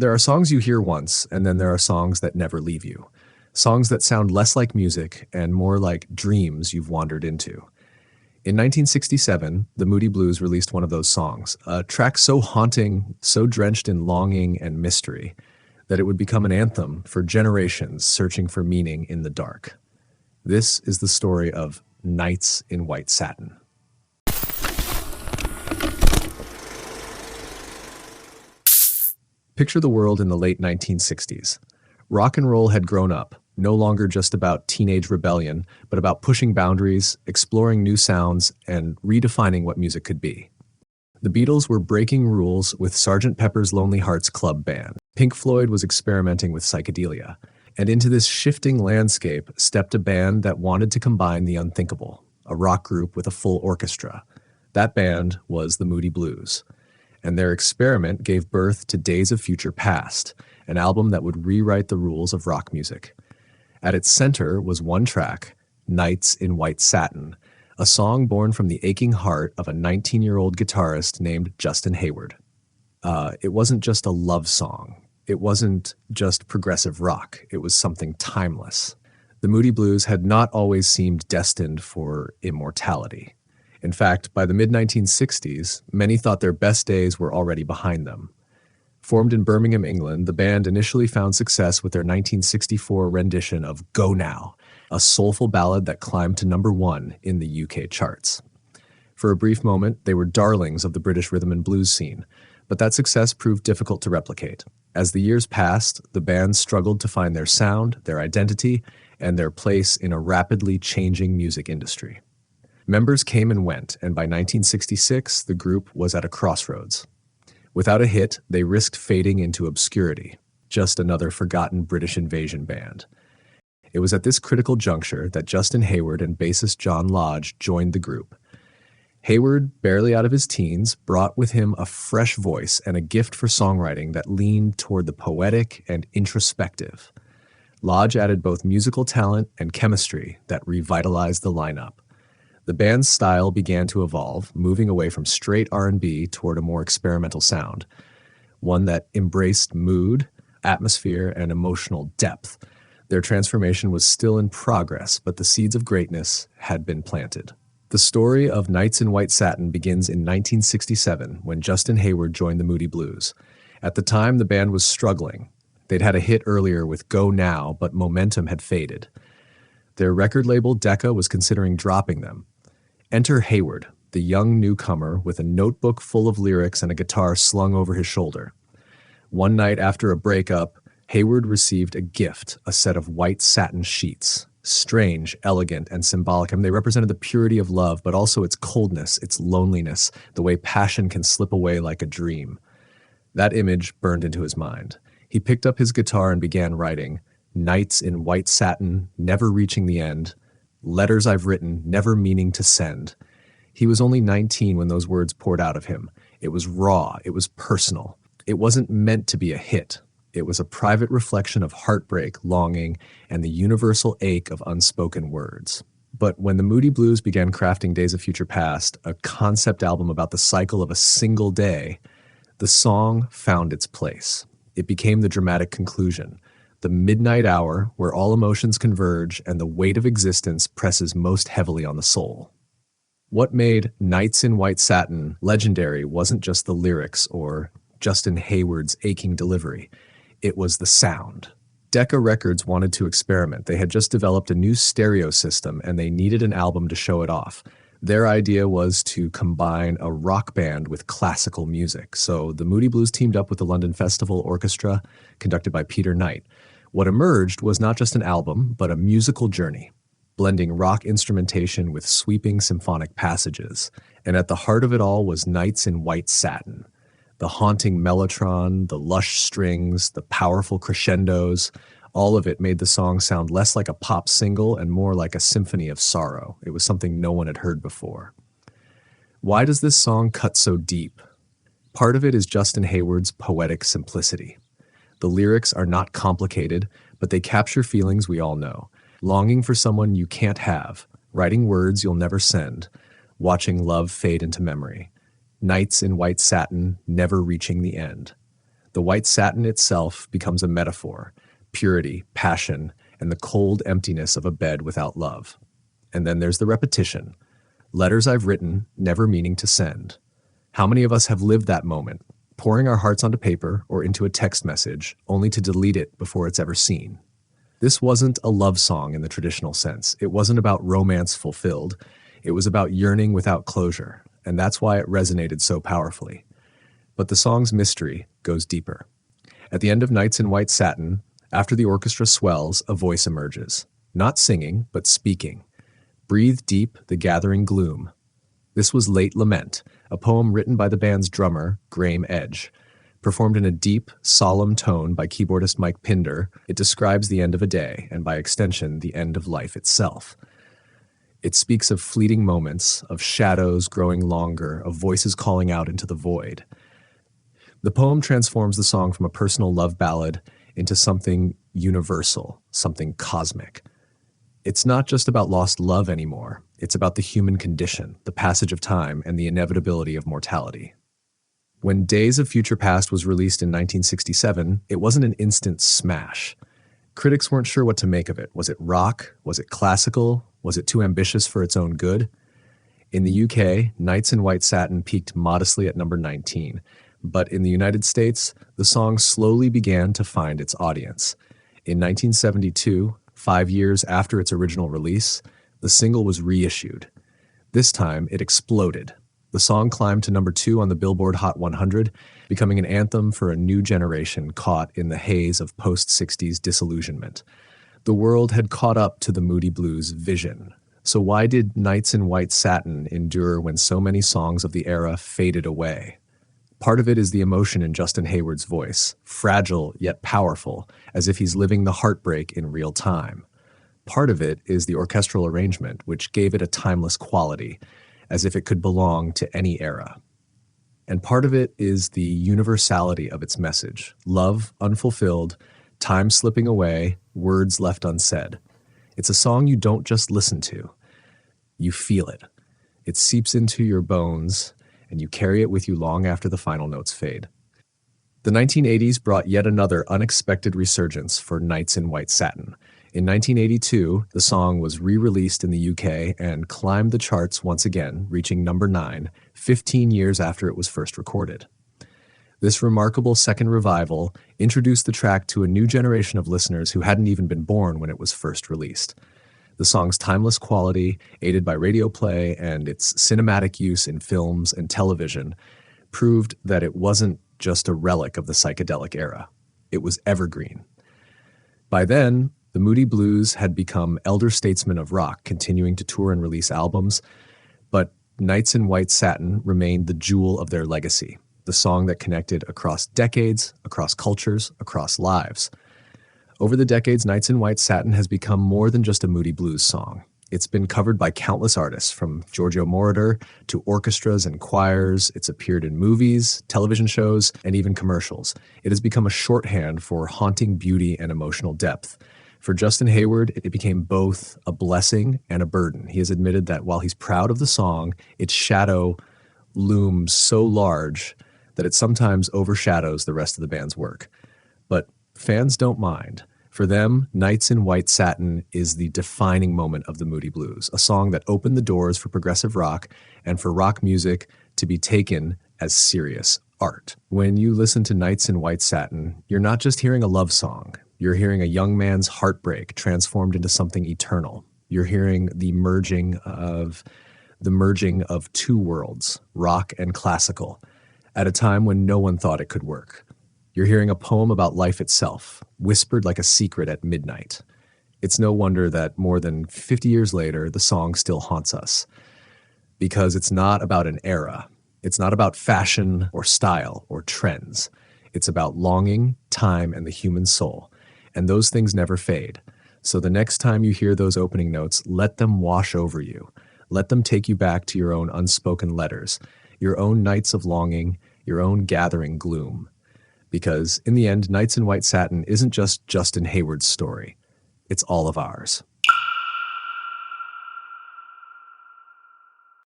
There are songs you hear once, and then there are songs that never leave you. Songs that sound less like music and more like dreams you've wandered into. In 1967, the Moody Blues released one of those songs, a track so haunting, so drenched in longing and mystery, that it would become an anthem for generations searching for meaning in the dark. This is the story of Nights in White Satin. Picture the world in the late 1960s. Rock and roll had grown up, no longer just about teenage rebellion, but about pushing boundaries, exploring new sounds, and redefining what music could be. The Beatles were breaking rules with Sgt. Pepper's Lonely Hearts Club Band. Pink Floyd was experimenting with psychedelia. And into this shifting landscape stepped a band that wanted to combine the unthinkable, a rock group with a full orchestra. That band was the Moody Blues. And their experiment gave birth to Days of Future Past, an album that would rewrite the rules of rock music. At its center was one track, Nights in White Satin, a song born from the aching heart of a 19-year-old guitarist named Justin Hayward. It wasn't just a love song. It wasn't just progressive rock. It was something timeless. The Moody Blues had not always seemed destined for immortality. In fact, by the mid-1960s, many thought their best days were already behind them. Formed in Birmingham, England, the band initially found success with their 1964 rendition of Go Now, a soulful ballad that climbed to number 1 in the UK charts. For a brief moment, they were darlings of the British rhythm and blues scene, but that success proved difficult to replicate. As the years passed, the band struggled to find their sound, their identity, and their place in a rapidly changing music industry. Members came and went, and by 1966, the group was at a crossroads. Without a hit, they risked fading into obscurity, just another forgotten British invasion band. It was at this critical juncture that Justin Hayward and bassist John Lodge joined the group. Hayward, barely out of his teens, brought with him a fresh voice and a gift for songwriting that leaned toward the poetic and introspective. Lodge added both musical talent and chemistry that revitalized the lineup. The band's style began to evolve, moving away from straight R&B toward a more experimental sound, one that embraced mood, atmosphere, and emotional depth. Their transformation was still in progress, but the seeds of greatness had been planted. The story of Nights in White Satin begins in 1967 when Justin Hayward joined the Moody Blues. At the time, the band was struggling. They'd had a hit earlier with Go Now, but momentum had faded. Their record label, Decca, was considering dropping them. Enter Hayward, the young newcomer with a notebook full of lyrics and a guitar slung over his shoulder. One night after a breakup, Hayward received a gift, a set of white satin sheets. Strange, elegant, and symbolic. They represented the purity of love, but also its coldness, its loneliness, the way passion can slip away like a dream. That image burned into his mind. He picked up his guitar and began writing, Nights in White Satin, never reaching the end. Letters I've written, never meaning to send. He was only 19 when those words poured out of him. It was raw. It was personal. It wasn't meant to be a hit. It was a private reflection of heartbreak, longing, and the universal ache of unspoken words. But when the Moody Blues began crafting Days of Future Past, a concept album about the cycle of a single day, the song found its place. It became the dramatic conclusion. The midnight hour where all emotions converge and the weight of existence presses most heavily on the soul. What made Nights in White Satin legendary wasn't just the lyrics or Justin Hayward's aching delivery. It was the sound. Decca Records wanted to experiment. They had just developed a new stereo system and they needed an album to show it off. Their idea was to combine a rock band with classical music. So the Moody Blues teamed up with the London Festival Orchestra, conducted by Peter Knight. What emerged was not just an album, but a musical journey, blending rock instrumentation with sweeping symphonic passages. And at the heart of it all was Nights in White Satin. The haunting mellotron, the lush strings, the powerful crescendos, all of it made the song sound less like a pop single and more like a symphony of sorrow. It was something no one had heard before. Why does this song cut so deep? Part of it is Justin Hayward's poetic simplicity. The lyrics are not complicated, but they capture feelings we all know. Longing for someone you can't have, writing words you'll never send, watching love fade into memory. Nights in White Satin, never reaching the end. The white satin itself becomes a metaphor, purity, passion, and the cold emptiness of a bed without love. And then there's the repetition. Letters I've written, never meaning to send. How many of us have lived that moment, pouring our hearts onto paper or into a text message, only to delete it before it's ever seen? This wasn't a love song in the traditional sense. It wasn't about romance fulfilled. It was about yearning without closure, and that's why it resonated so powerfully. But the song's mystery goes deeper. At the end of Nights in White Satin, after the orchestra swells, a voice emerges. Not singing, but speaking. Breathe deep the gathering gloom. This was Late Lament, a poem written by the band's drummer, Graham Edge. Performed in a deep, solemn tone by keyboardist Mike Pinder, it describes the end of a day, and by extension, the end of life itself. It speaks of fleeting moments, of shadows growing longer, of voices calling out into the void. The poem transforms the song from a personal love ballad into something universal, something cosmic. It's not just about lost love anymore. It's about the human condition, the passage of time, and the inevitability of mortality. When Days of Future Past was released in 1967, it wasn't an instant smash. Critics weren't sure what to make of it. Was it rock? Was it classical? Was it too ambitious for its own good? In the UK, Nights in White Satin peaked modestly at number 19, but in the United States, the song slowly began to find its audience. In 1972, 5 years after its original release, the single was reissued. This time, it exploded. The song climbed to number 2 on the Billboard Hot 100, becoming an anthem for a new generation caught in the haze of post-60s disillusionment. The world had caught up to the Moody Blues vision. So why did Nights in White Satin endure when so many songs of the era faded away? Part of it is the emotion in Justin Hayward's voice, fragile yet powerful, as if he's living the heartbreak in real time. Part of it is the orchestral arrangement, which gave it a timeless quality, as if it could belong to any era. And part of it is the universality of its message, love unfulfilled, time slipping away, words left unsaid. It's a song you don't just listen to, you feel it. It seeps into your bones, and you carry it with you long after the final notes fade. The 1980s brought yet another unexpected resurgence for Nights in White Satin. In 1982, the song was re-released in the UK and climbed the charts once again, reaching number 9, 15 years after it was first recorded. This remarkable second revival introduced the track to a new generation of listeners who hadn't even been born when it was first released. The song's timeless quality, aided by radio play and its cinematic use in films and television, proved that it wasn't just a relic of the psychedelic era. It was evergreen. By then, the Moody Blues had become elder statesmen of rock, continuing to tour and release albums, but Nights in White Satin remained the jewel of their legacy, the song that connected across decades, across cultures, across lives. Over the decades, Nights in White Satin has become more than just a Moody Blues song. It's been covered by countless artists, from Giorgio Moroder to orchestras and choirs. It's appeared in movies, television shows, and even commercials. It has become a shorthand for haunting beauty and emotional depth. For Justin Hayward, it became both a blessing and a burden. He has admitted that while he's proud of the song, its shadow looms so large that it sometimes overshadows the rest of the band's work. But fans don't mind. For them, Nights in White Satin is the defining moment of the Moody Blues, a song that opened the doors for progressive rock and for rock music to be taken as serious art. When you listen to Nights in White Satin, you're not just hearing a love song. You're hearing a young man's heartbreak transformed into something eternal. You're hearing the merging of two worlds, rock and classical, at a time when no one thought it could work. You're hearing a poem about life itself, whispered like a secret at midnight. It's no wonder that more than 50 years later, the song still haunts us. Because it's not about an era. It's not about fashion or style or trends. It's about longing, time, and the human soul. And those things never fade. So the next time you hear those opening notes, let them wash over you. Let them take you back to your own unspoken letters, your own nights of longing, your own gathering gloom. Because in the end, Nights in White Satin isn't just Justin Hayward's story. It's all of ours.